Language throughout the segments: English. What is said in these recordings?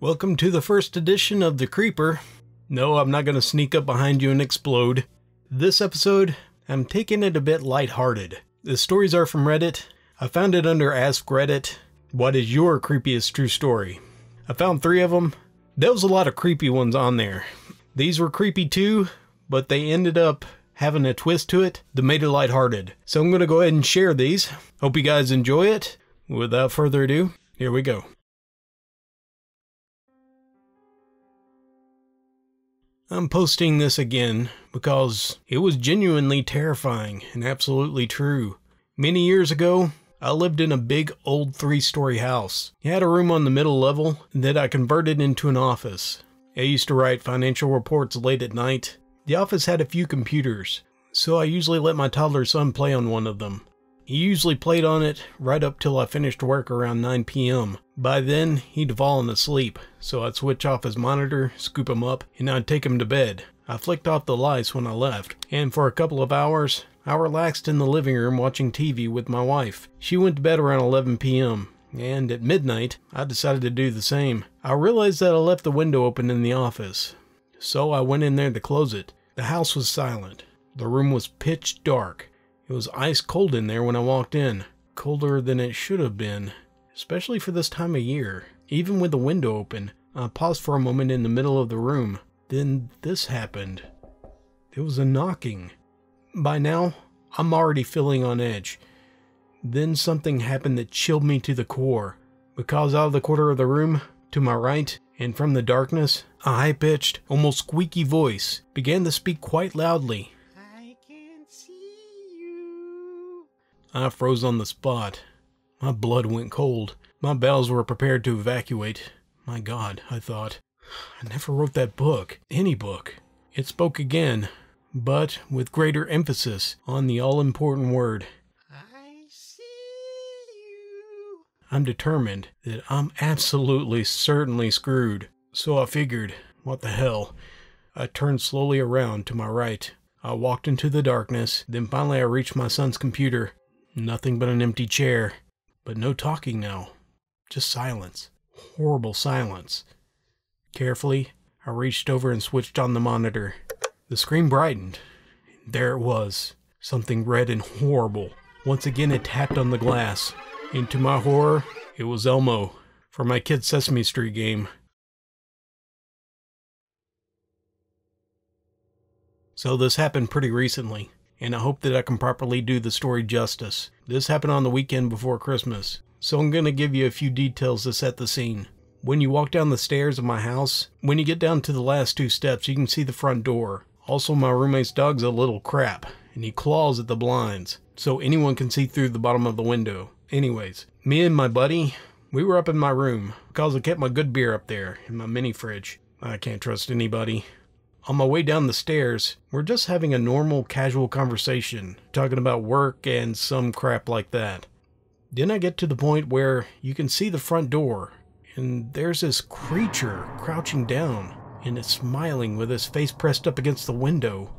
Welcome to the first edition of The Creeper. No, I'm not going to sneak up behind you and explode. This episode, I'm taking it a bit lighthearted. The stories are from Reddit. I found it under Ask Reddit. What is your creepiest true story? I found 3 of them. There was a lot of creepy ones on there. These were creepy too, but they ended up having a twist to it that made it lighthearted. So I'm going to go ahead and share these. Hope you guys enjoy it. Without further ado, here we go. I'm posting this again because it was genuinely terrifying and absolutely true. Many years ago, I lived in a big old 3-story house. It had a room on the middle level that I converted into an office. I used to write financial reports late at night. The office had a few computers, so I usually let my toddler son play on one of them. He usually played on it right up till I finished work around 9 p.m. By then, he'd fallen asleep, so I'd switch off his monitor, scoop him up, and I'd take him to bed. I flicked off the lights when I left, and for a couple of hours, I relaxed in the living room watching TV with my wife. She went to bed around 11 p.m., and at midnight, I decided to do the same. I realized that I left the window open in the office, so I went in there to close it. The house was silent. The room was pitch dark. It was ice cold in there when I walked in. Colder than it should have been, especially for this time of year. Even with the window open, I paused for a moment in the middle of the room. Then this happened. There was a knocking. By now, I'm already feeling on edge. Then something happened that chilled me to the core. Because out of the corner of the room, to my right, and from the darkness, a high-pitched, almost squeaky voice began to speak quite loudly. I froze on the spot. My blood went cold. My bowels were prepared to evacuate. My God, I thought. I never wrote that book. Any book. It spoke again, but with greater emphasis on the all-important word. I see you. I'm determined that I'm absolutely certainly screwed. So I figured, what the hell? I turned slowly around to my right. I walked into the darkness. Then finally I reached my son's computer. Nothing but an empty chair. But no talking now. Just silence. Horrible silence. Carefully, I reached over and switched on the monitor. The screen brightened. There it was. Something red and horrible. Once again it tapped on the glass. And to my horror, it was Elmo from my kid's Sesame Street game. So this happened pretty recently, and I hope that I can properly do the story justice. This happened on the weekend before Christmas, so I'm going to give you a few details to set the scene. When you walk down the stairs of my house, when you get down to the last 2 steps, you can see the front door. Also, my roommate's dog's a little crap, and he claws at the blinds, so anyone can see through the bottom of the window. Anyways, me and my buddy, we were up in my room, because I kept my good beer up there in my mini fridge. I can't trust anybody. On my way down the stairs, we're just having a normal, casual conversation, talking about work and some crap like that. Then I get to the point where you can see the front door, and there's this creature crouching down, and it's smiling with his face pressed up against the window.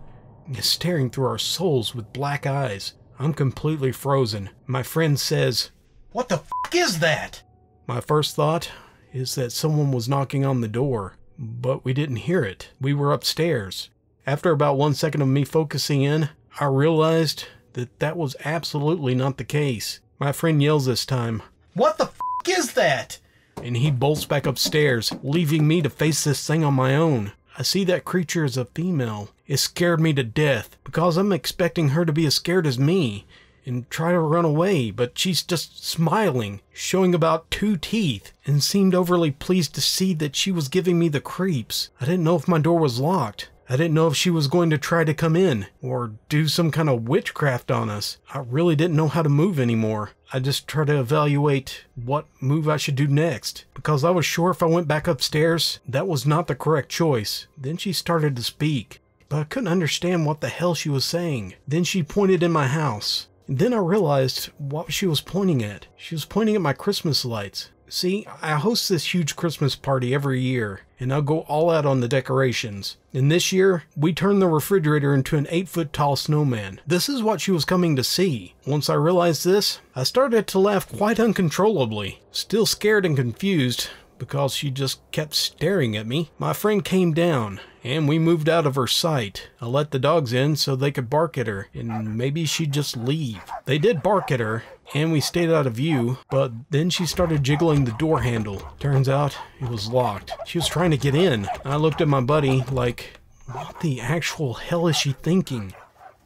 It's staring through our souls with black eyes. I'm completely frozen. My friend says, "What the f*** is that?" My first thought is that someone was knocking on the door. But we didn't hear it. We were upstairs. After about 1 second of me focusing in, I realized that that was absolutely not the case. My friend yells this time, "What the f*** is that?" And he bolts back upstairs, leaving me to face this thing on my own. I see that creature is a female. It scared me to death, because I'm expecting her to be as scared as me and try to run away, but she's just smiling, showing about 2 teeth, and seemed overly pleased to see that she was giving me the creeps. I didn't know if my door was locked. I didn't know if she was going to try to come in, or do some kind of witchcraft on us. I really didn't know how to move anymore. I just tried to evaluate what move I should do next, because I was sure if I went back upstairs, that was not the correct choice. Then she started to speak, but I couldn't understand what the hell she was saying. Then she pointed in my house. Then I realized what she was pointing at. She was pointing at my Christmas lights. See, I host this huge Christmas party every year, and I'll go all out on the decorations. And this year, we turned the refrigerator into an 8-foot tall snowman. This is what she was coming to see. Once I realized this, I started to laugh quite uncontrollably. Still scared and confused, because she just kept staring at me. My friend came down and we moved out of her sight. I let the dogs in so they could bark at her and maybe she'd just leave. They did bark at her and we stayed out of view, but then she started jiggling the door handle. Turns out it was locked. She was trying to get in. I looked at my buddy like, what the actual hell is she thinking?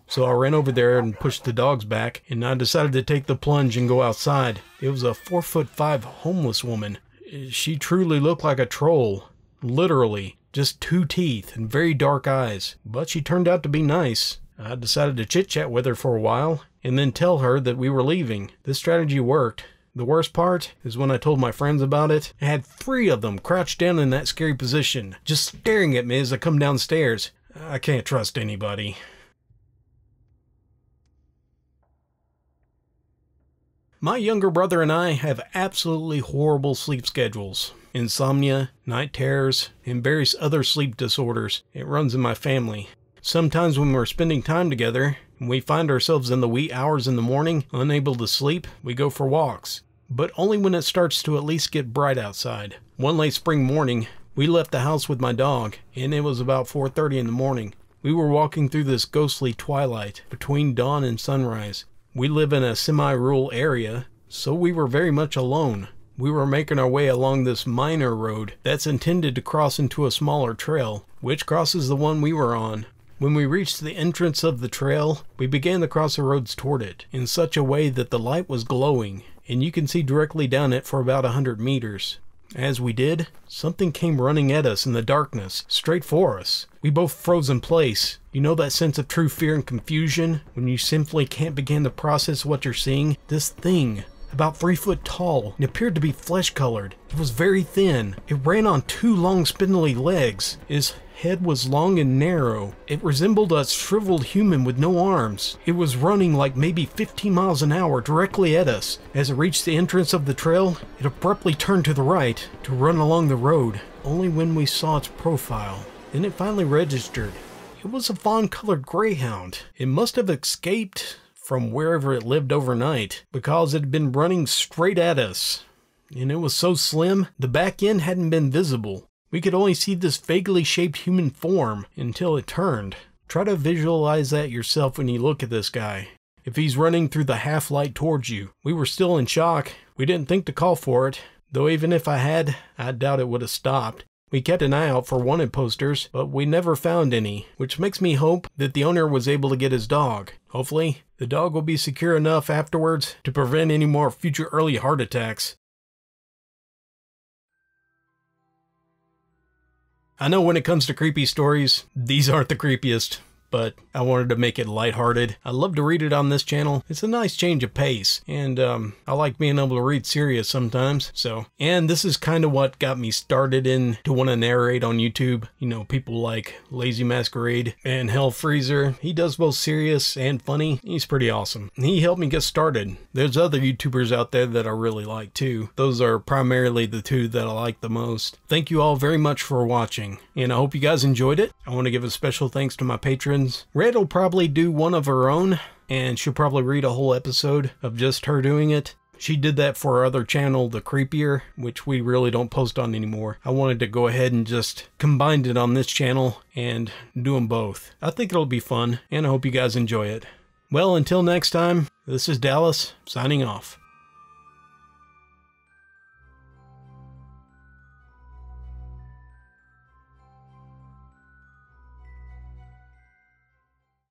So I ran over there and pushed the dogs back, and I decided to take the plunge and go outside. It was a 4'5" homeless woman. She truly looked like a troll. Literally. Just 2 teeth and very dark eyes. But she turned out to be nice. I decided to chit-chat with her for a while, and then tell her that we were leaving. This strategy worked. The worst part is when I told my friends about it, I had 3 of them crouched down in that scary position, just staring at me as I come downstairs. I can't trust anybody. My younger brother and I have absolutely horrible sleep schedules. Insomnia, night terrors, and various other sleep disorders. It runs in my family. Sometimes when we're spending time together, and we find ourselves in the wee hours in the morning, unable to sleep, we go for walks. But only when it starts to at least get bright outside. One late spring morning, we left the house with my dog, and it was about 4:30 in the morning. We were walking through this ghostly twilight between dawn and sunrise. We live in a semi-rural area, so we were very much alone. We were making our way along this minor road that's intended to cross into a smaller trail, which crosses the one we were on. When we reached the entrance of the trail, we began to cross the roads toward it, in such a way that the light was glowing, and you can see directly down it for about 100 meters. As we did, something came running at us in the darkness, straight for us. We both froze in place. You know that sense of true fear and confusion, when you simply can't begin to process what you're seeing? This thing, about 3 foot tall, and appeared to be flesh-colored. It was very thin. It ran on 2 long spindly legs. Its head was long and narrow. It resembled a shriveled human with no arms. It was running like maybe 15 miles an hour directly at us. As it reached the entrance of the trail, it abruptly turned to the right to run along the road, only when we saw its profile. Then it finally registered. It was a fawn-colored greyhound. It must have escaped from wherever it lived overnight, because it had been running straight at us. And it was so slim, the back end hadn't been visible. We could only see this vaguely shaped human form until it turned. Try to visualize that yourself when you look at this guy. If he's running through the half-light towards you. We were still in shock. We didn't think to call for it, though even if I had, I doubt it would have stopped. We kept an eye out for wanted posters, but we never found any, which makes me hope that the owner was able to get his dog. Hopefully, the dog will be secure enough afterwards to prevent any more future early heart attacks. I know when it comes to creepy stories, these aren't the creepiest, but I wanted to make it lighthearted. I love to read it on this channel. It's a nice change of pace, and I like being able to read serious sometimes. And this is kind of what got me started in to want to narrate on YouTube. You know, people like Lazy Masquerade and Hell Freezer. He does both serious and funny. He's pretty awesome. He helped me get started. There's other YouTubers out there that I really like too. Those are primarily the 2 that I like the most. Thank you all very much for watching, and I hope you guys enjoyed it. I want to give a special thanks to my patrons. Red will probably do one of her own, and she'll probably read a whole episode of just her doing it. She did that for our other channel, The Creepier, which we really don't post on anymore. I wanted to go ahead and just combine it on this channel and do them both. I think it'll be fun, and I hope you guys enjoy it. Well, until next time, this is Dallas, signing off.